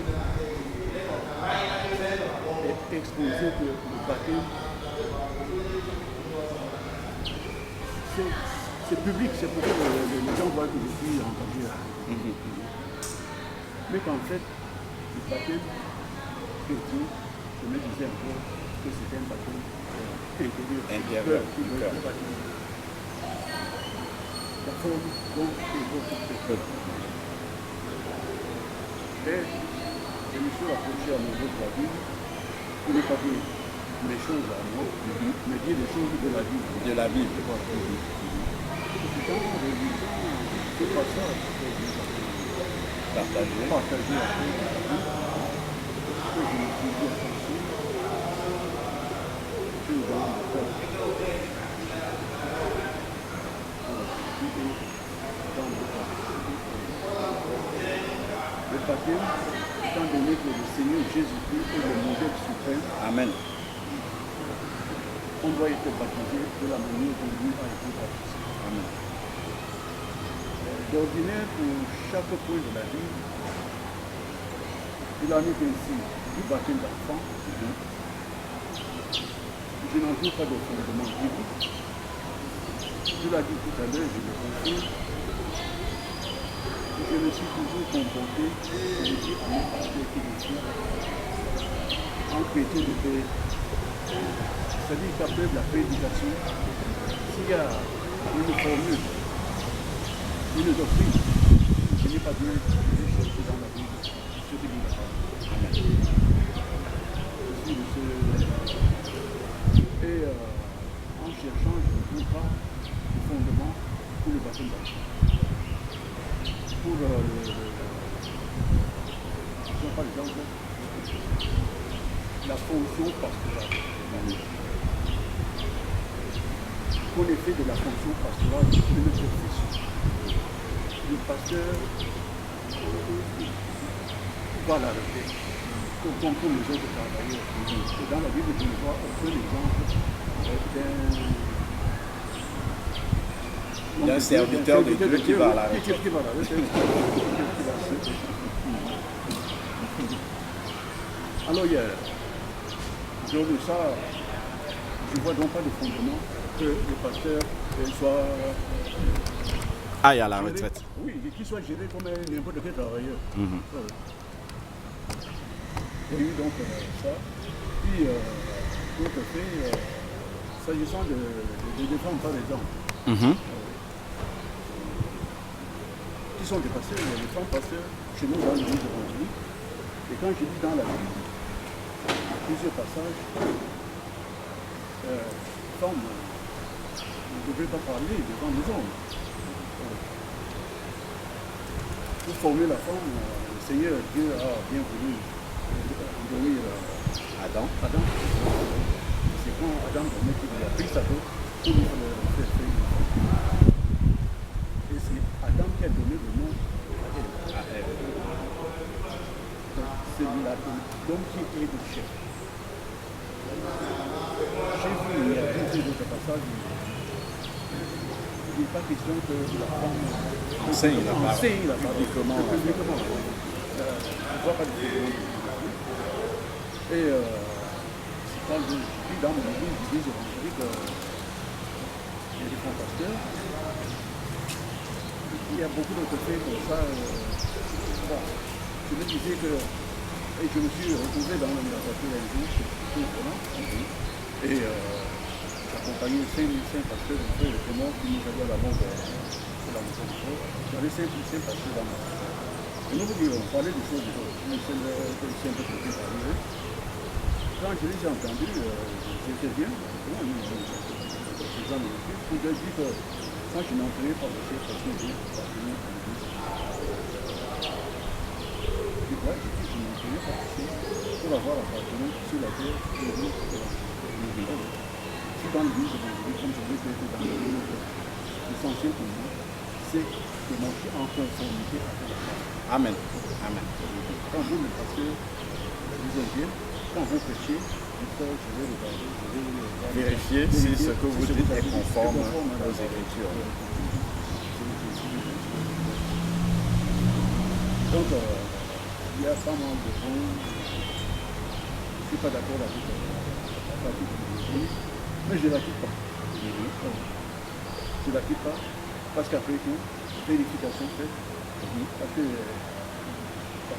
Et exposer que le baptême, c'est public, c'est pour que les gens voient que je suis engagé. Mais qu'en fait, le baptême chrétien, je me disais encore que c'était un baptême intérieur qui doit être baptisé. La forme dont il faut tout faire. Et je me suis rapproché à mon autre Bible pour ne pas dire les choses à moi, mais dire les choses de la Bible. De la Bible. Voilà. Dans la religion, ce passage que vous avez partagé après, que je me suis dit attention, je vais dans le cœur. Le baptême, étant donné que le Seigneur Jésus-Christ est le modèle suprême, Amen. on doit être baptisé de la manière dont lui a été baptisé. Amen. D'ordinaire, pour chaque point de la vie, il en est ainsi du baptême d'enfant. Je n'en trouve pas de fondement biblique. Je l'ai dit tout à l'heure, je le confirme. Je me suis toujours comporté, je le dis à mon pasteur qui le suit, en chrétien de paix. C'est-à-dire qu'après la prédication, s'il y a une formule, une doctrine, je n'ai pas bien cherché dans la Bible ce qui dit la parole. Je suis de ce... Et en cherchant, je ne trouve pas de fondement pour le baptême d'enfant. Pour par exemple, la fonction pastorale. Qu'on ait fait de la fonction pastorale une profession. Le pasteur pas l'arrêter, comme les autres travailleurs. Et dans la Bible, je ne vois aucun exemple d'un serviteur de Dieu qui va à la retraite. Alors, je vois ça, je ne vois donc pas de fondement que le pasteur soit aille à la retraite. Oui, qu'il soit géré comme n'importe quel travailleur. Il y a eu donc ça. Puis, d'autre fait, s'agissant de femmes, par exemple, qui sont des pasteurs, il y a des femmes pasteurs chez nous dans l'église évangélique. Et quand je lis dans la Bible, plusieurs passages, femmes ne devraient pas parler devant les hommes. Pour former la femme, le Seigneur Dieu a bien voulu donner Adam. C'est quand Adam il a pris sa peau pour lui faire une femme. Et c'est Adam qui a donné le nom à Ève. Donc c'est l'homme qui est le chef. J'ai vu, il y a d'autres passages. Il n'est pas question que la femme enseigne la parole. Publiquement. Je ne vois pas de problème. Et quand je vis dans mon église évangélique, il y a des grands pasteurs. Il y a beaucoup d'autres faits comme ça. Bon, je me disais que. Et je me suis retrouvé dans la voiture un jour, et j'accompagnais 5 pasteurs, un frère et moi qui nous allaient à la mort de la maison de Paul. J'avais 5 pasteurs dans ma maison. Et nous on parlait des choses de Dieu. C'est un peu compliqué à dire. Quand je les ai entendus, j'étais bien. Ces gens pour leur dire que quand je n'entendais pas passer, parce que Dieu va venir à l'église. Je vois, je n'entendais pas passer pour avoir appartenu sur la terre et le jour de la si dans l'église évangélique, comme je l'ai fait dans le monde, l'essentiel pour moi, c'est de marcher en conformité avec la parole. Amen. Quand vous me passez, vous êtes bien, quand vous prêchez, je vais regarder, vérifier si ce que vous dites est conforme aux Écritures. Donc, il y a pas mal de gens, je ne suis pas d'accord avec la pratique de l'Église, mais je ne la quitte pas. Je ne la quitte pas, parce qu'après tout, vérification faite, parce que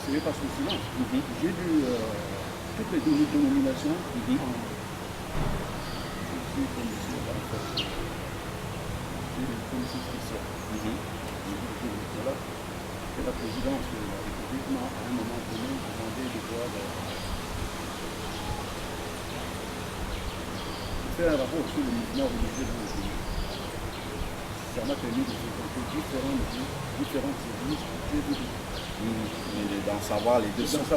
ce n'est pas sous silence. J'ai vu toutes les dénominations je suis commissaire à la fête. J'ai des commissions spéciales. Voilà. Et la présidence de la République m'a à un moment donné demandé de voir faire un rapport sur le mouvement religieux dans le pays. Ça m'a permis de fréquenter différentes églises. Et d'en savoir les deux sources.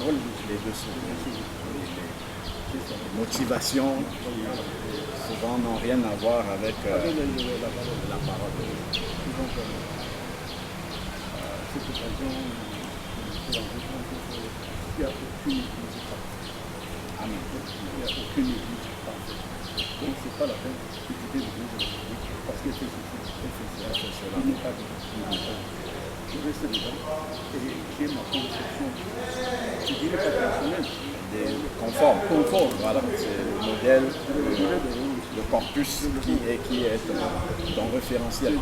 Les motivations souvent n'ont rien à voir avec la parole de Dieu. Cette occasion, il n'y a aucune église parfaite. Amen. Il n'y a aucune église parfaite. Donc ce n'est pas la peine de quitter l'église parce qu'elle fait ceci, elle fait cela. Il n'est pas de je reste dedans et j'ai ma conception, je dirais pas personnelle. Conforme. Voilà, c'est le modèle, le corpus qui est ton référentiel.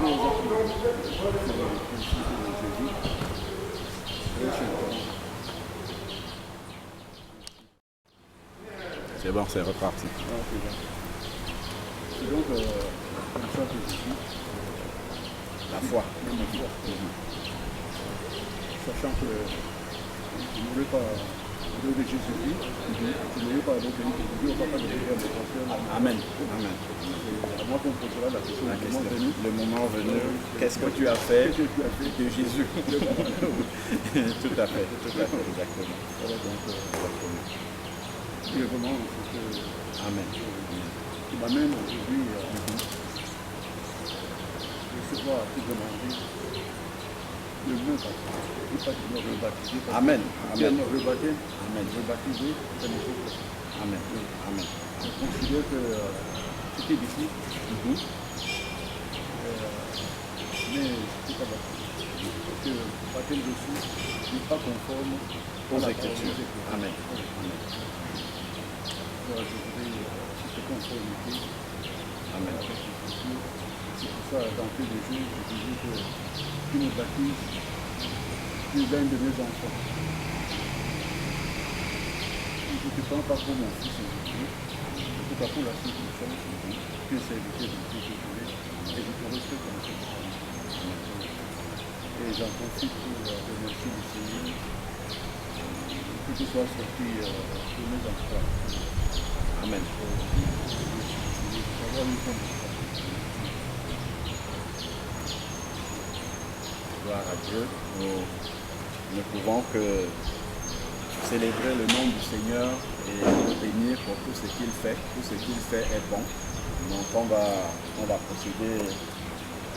C'est bon, c'est reparti. C'est donc comme ça que je suis. La foi. Sachant que je ne voulais pas de Jésus-Christ, je ne voulais pas d'autre que Jésus, on ne va pas donner à mes pasteur. Amen. À moi qu'on posera la question, le moment venu, qu'est-ce que tu as fait de Jésus? Tout à fait, exactement. Voilà donc, et vraiment, c'est que Amen. qui m'amène aujourd'hui à recevoir à tout demander le mot rebaptisé. Amen. Amen. Rebaptisé. Amen. Rebaptisé, c'est le chose. Amen. Amen. Je considère que c'était difficile, mais c'est pas grave. Parce que baptême dessus n'est pas conforme Aux Écritures. Amen. Amen. Alors, je voudrais cette conformité. Amen. C'est pour ça, dans peu de jours, je disais que tu me baptises, tu es l'un de mes enfants. Je ne te prends pas pour mon fils aujourd'hui, je ne te pas pour la circonstance, tu es serviteur de Dieu et je te respecte en cette famille. Et j'en profite pour remercier le Seigneur que tu sois sorti de mes enfants. Amen. Gloire à Dieu. Nous ne pouvons que célébrer le nom du Seigneur et le bénir pour tout ce qu'il fait. Tout ce qu'il fait est bon. Donc on va procéder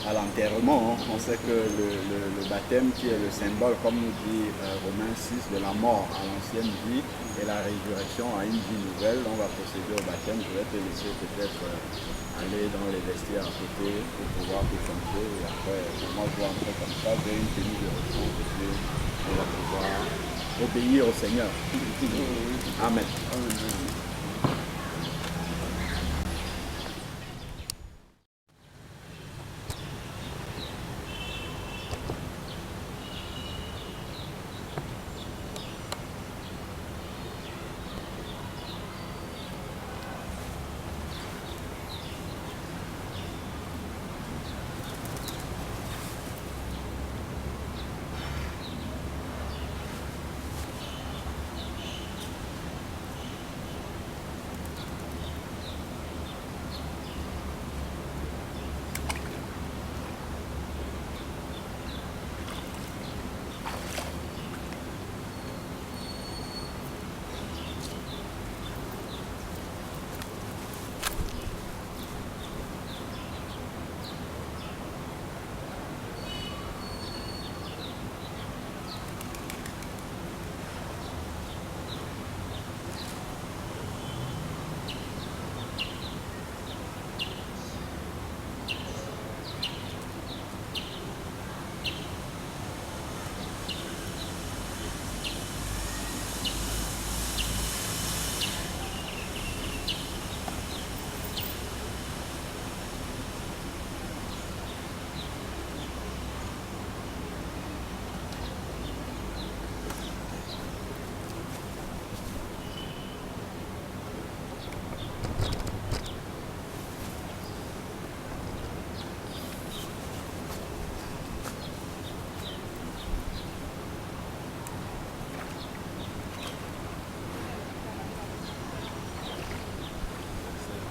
à l'enterrement. On sait que le baptême qui est le symbole, comme nous dit Romains 6, de la mort à l'ancienne vie et la résurrection à une vie nouvelle. On va procéder au baptême. Je vais te laisser peut-être aller dans les vestiaires à côté pour pouvoir te changer. Et après, moi je vais entrer comme ça, j'ai une tenue de repos de Dieu. On va pouvoir obéir au Seigneur. Amen. Amen.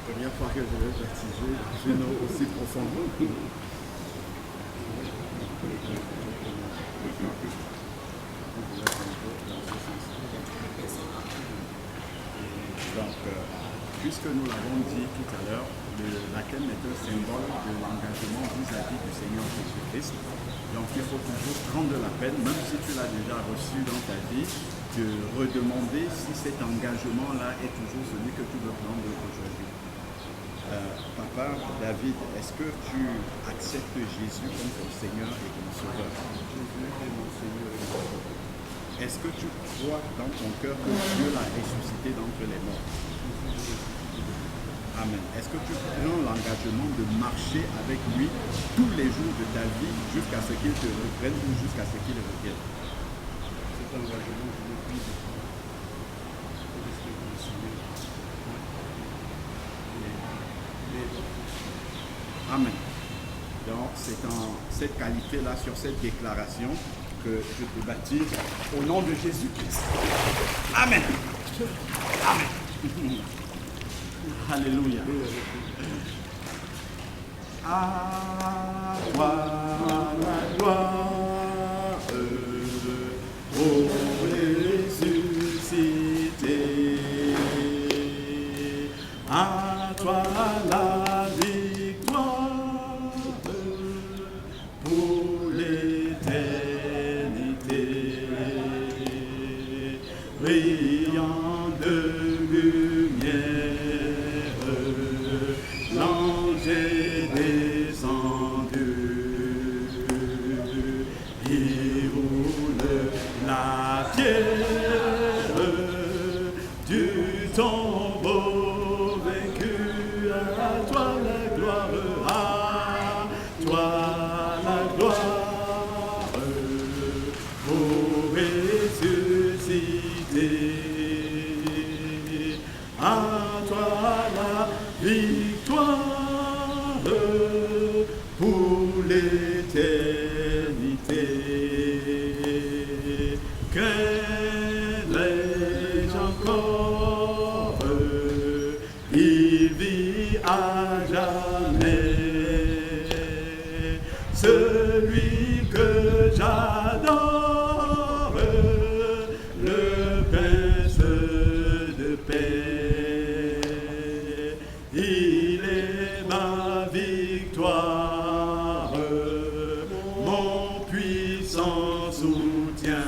Première fois que je vais baptiser, je n'ai aussi profondément. Donc, puisque nous l'avons dit tout à l'heure, le baptême est un symbole de l'engagement vis-à-vis du Seigneur Jésus-Christ. Donc, il faut toujours prendre la peine, même si tu l'as déjà reçu dans ta vie, de redemander si cet engagement-là est toujours celui que tu veux prendre aujourd'hui. Papa David, est-ce que tu acceptes Jésus comme ton Seigneur et ton Sauveur? Jésus est mon Seigneur et mon Sauveur. Est-ce que tu crois dans ton cœur que Dieu l'a ressuscité d'entre les morts? Amen. Est-ce que tu prends l'engagement de marcher avec lui tous les jours de ta vie jusqu'à ce qu'il te reprenne ou jusqu'à ce qu'il revienne? Cet engagement, je le prie. Amen. Donc, c'est en cette qualité-là, sur cette déclaration, que je te baptise au nom de Jésus-Christ. Amen. Amen. Alléluia. À toi la gloire, ô ressuscité. À toi la victoire pour l'éternité. tombeau vaincu, à toi la gloire, à toi la gloire, pour ressusciter, à toi la victoire, pour l'éternité. Qu'ai-je encore, il vit à jamais, celui que j'adore, le Prince de paix. Il est ma victoire, mon puissant soutien,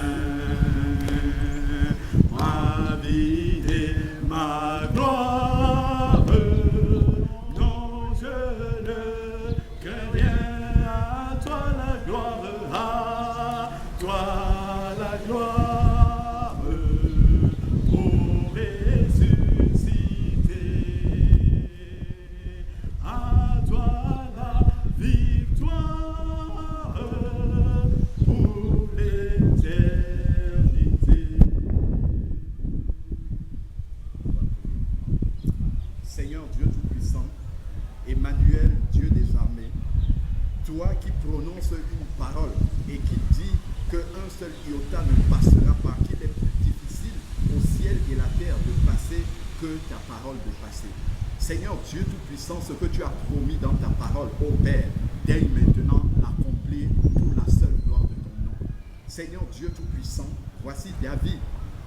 ma vie et ma gloire. Non, je ne crains rien, à toi la gloire, à toi la gloire, pour ressusciter, à toi la victoire, pour l'éternité. Seigneur Dieu Tout-Puissant, Emmanuel, Dieu des armées, toi qui prononces une parole et qui dis qu'un seul iota ne passera pas, qu'il est plus difficile au ciel et la terre de passer que ta parole de passer. Seigneur Dieu Tout-Puissant, ce que tu as promis dans ta parole, ô Père, daigne maintenant l'accomplir pour la seule gloire de ton nom. Seigneur Dieu Tout-Puissant, voici David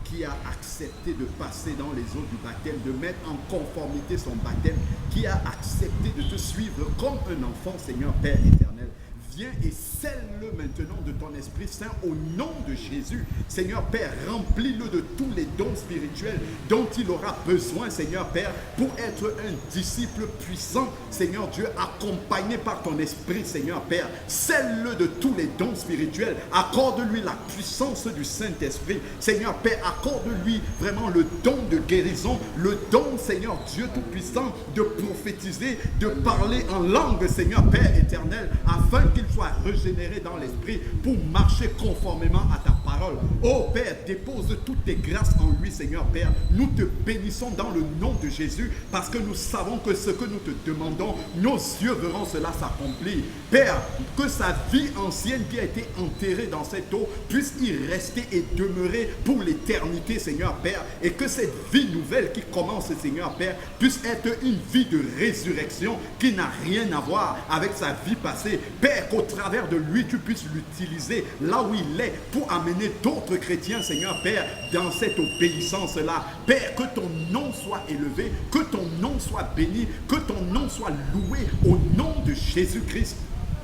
qui a accepté de passer dans les eaux du baptême, de mettre en conformité son baptême, qui a accepté de te suivre comme un enfant, Seigneur Père éternel. Viens et scelle-le maintenant de ton Esprit Saint au nom de Jésus. Seigneur Père, remplis-le de tous les dons spirituels dont il aura besoin, Seigneur Père, pour être un disciple puissant, Seigneur Dieu, accompagné par ton Esprit, Seigneur Père. Scelle-le de tous les dons spirituels. Accorde-lui la puissance du Saint-Esprit. Seigneur Père, accorde-lui vraiment le don de guérison, le don, Seigneur Dieu Tout-Puissant, de prophétiser, de parler en langue, Seigneur Père éternel, afin qu'il soit régénéré dans l'esprit pour marcher conformément à ta parole. Oh Père, dépose toutes tes grâces en lui, Seigneur Père. Nous te bénissons dans le nom de Jésus parce que nous savons que ce que nous te demandons, nos yeux verront cela s'accomplir. Père, que sa vie ancienne qui a été enterrée dans cette eau puisse y rester et demeurer pour l'éternité, Seigneur Père, et que cette vie nouvelle qui commence, Seigneur Père, puisse être une vie de résurrection qui n'a rien à voir avec sa vie passée. Père, qu'au travers de lui, tu puisses l'utiliser là où il est pour amener d'autres chrétiens, Seigneur Père, dans cette obéissance-là. Père, que ton nom soit élevé, que ton nom soit béni, que ton nom soit loué au nom de Jésus-Christ.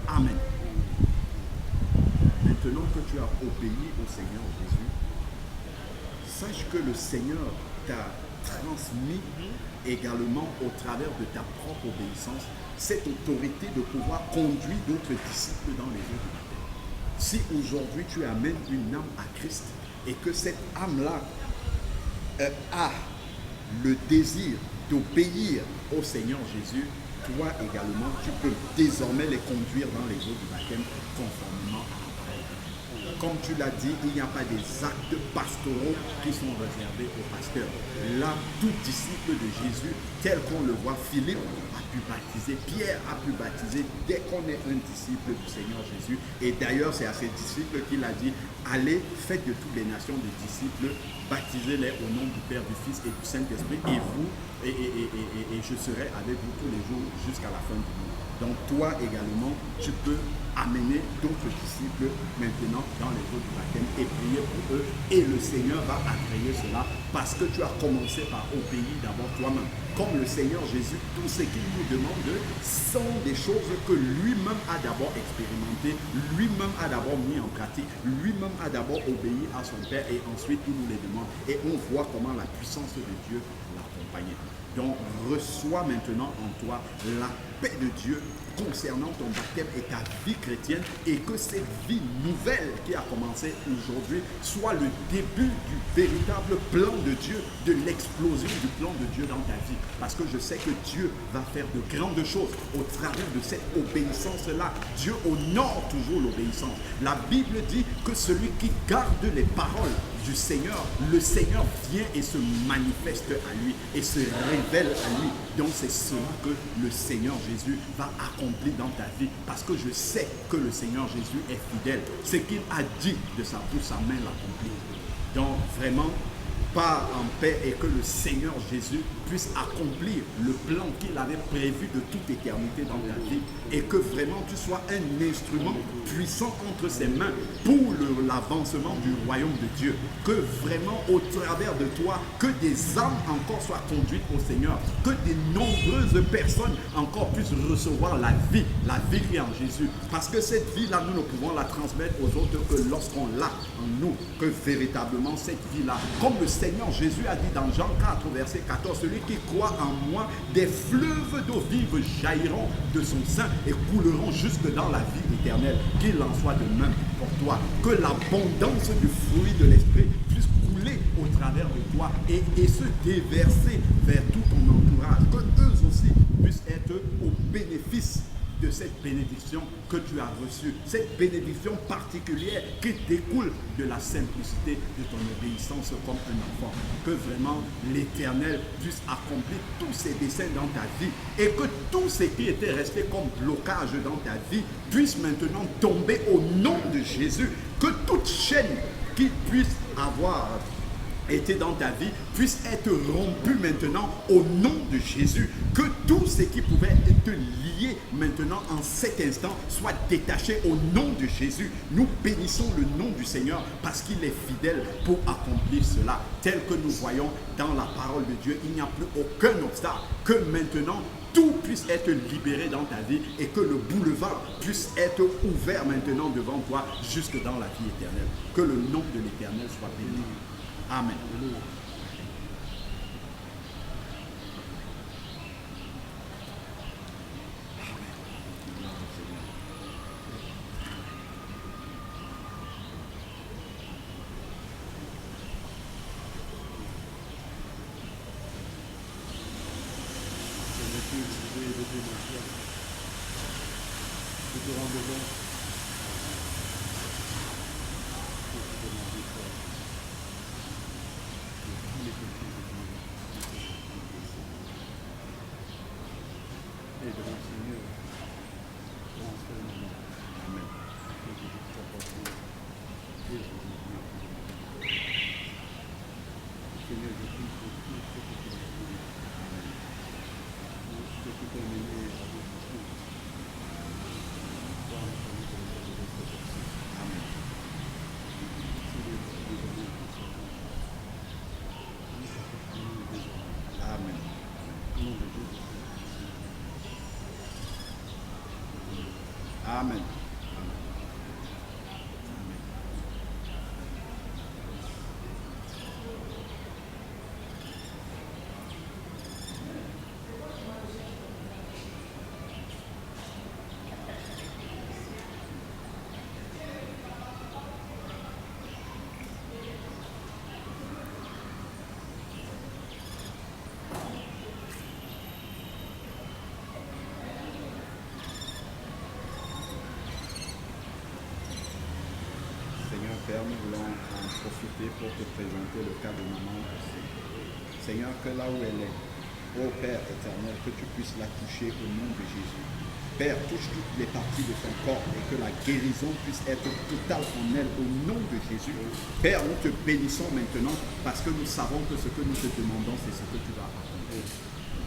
Amen. Maintenant que tu as obéi au Seigneur Jésus, sache que le Seigneur t'a transmis également au travers de ta propre obéissance cette autorité de pouvoir conduire d'autres disciples dans les eaux du baptême. Si aujourd'hui tu amènes une âme à Christ et que cette âme-là a le désir d'obéir au Seigneur Jésus, toi également, tu peux désormais les conduire dans les eaux du baptême conformément à la parole. Comme tu l'as dit, il n'y a pas des actes pastoraux qui sont réservés aux pasteurs. Là, tout disciple de Jésus, tel qu'on le voit, Philippe a pu baptiser, Pierre a pu baptiser dès qu'on est un disciple du Seigneur Jésus. Et d'ailleurs, c'est à ces disciples qu'il a dit, allez, faites de toutes les nations des disciples, baptisez-les au nom du Père, du Fils et du Saint-Esprit, et vous, et je serai avec vous tous les jours jusqu'à la fin du monde. Donc toi également, tu peux amener d'autres disciples maintenant dans les eaux du baptême et prier pour eux. Et le Seigneur va agréer cela parce que tu as commencé par obéir d'abord toi-même. Comme le Seigneur Jésus, tout ce qu'il nous demande sont des choses que lui-même a d'abord expérimentées, lui-même a d'abord mis en pratique, lui-même a d'abord obéi à son Père et ensuite il nous les demande véritablement. Et on voit comment la puissance de Dieu l'accompagnait. Donc reçois maintenant en toi la paix de Dieu concernant ton baptême et ta vie chrétienne, et que cette vie nouvelle qui a commencé aujourd'hui soit le début du véritable plan de Dieu, de l'explosion du plan de Dieu dans ta vie. Parce que je sais que Dieu va faire de grandes choses au travers de cette obéissance-là. Dieu honore toujours l'obéissance. La Bible dit que celui qui garde les paroles du Seigneur, le Seigneur vient et se manifeste à lui et se révèle à lui. Donc c'est cela que le Seigneur Jésus va accomplir dans ta vie, parce que je sais que le Seigneur Jésus est fidèle. Ce qu'il a dit de sa bouche, sa main l'accomplit. Donc vraiment, pars en paix et que le Seigneur Jésus puisse accomplir le plan qu'il avait prévu de toute éternité dans ta vie, et que vraiment tu sois un instrument puissant entre ses mains pour l'avancement du royaume de Dieu. Que vraiment au travers de toi, que des âmes encore soient conduites au Seigneur, que de nombreuses personnes encore puissent recevoir la vie qui est en Jésus. Parce que cette vie-là, nous ne pouvons la transmettre aux autres que lorsqu'on l'a en nous, que véritablement cette vie-là, comme le Seigneur Jésus a dit dans Jean 4, verset 14, celui qui croit en moi, des fleuves d'eau vive jailliront de son sein et couleront jusque dans la vie éternelle. Qu'il en soit de même pour toi. Que l'abondance du fruit de l'esprit puisse couler au travers de toi et se déverser vers tout ton entourage. Que eux aussi puissent être au bénéfice de cette bénédiction que tu as reçue, cette bénédiction particulière qui découle de la simplicité de ton obéissance comme un enfant. Que vraiment l'Éternel puisse accomplir tous ses desseins dans ta vie, et que tout ce qui était resté comme blocage dans ta vie puisse maintenant tomber au nom de Jésus. Que toute chaîne qui puisse avoir été dans ta vie puisse être rompu maintenant au nom de Jésus. Que tout ce qui pouvait te lier maintenant en cet instant soit détaché au nom de Jésus. Nous bénissons le nom du Seigneur parce qu'il est fidèle pour accomplir cela. Tel que nous voyons dans la parole de Dieu, il n'y a plus aucun obstacle. Que maintenant tout puisse être libéré dans ta vie et que le boulevard puisse être ouvert maintenant devant toi jusque dans la vie éternelle. Que le nom de l'Éternel soit béni. Amen. Amen. Père, nous voulons en profiter pour te présenter le cas de maman aussi. Seigneur, que là où elle est, ô Père éternel, que tu puisses la toucher au nom de Jésus. Père, touche toutes les parties de son corps et que la guérison puisse être totale en elle au nom de Jésus. Père, nous te bénissons maintenant parce que nous savons que ce que nous te demandons, c'est ce que tu vas accomplir.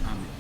Amen.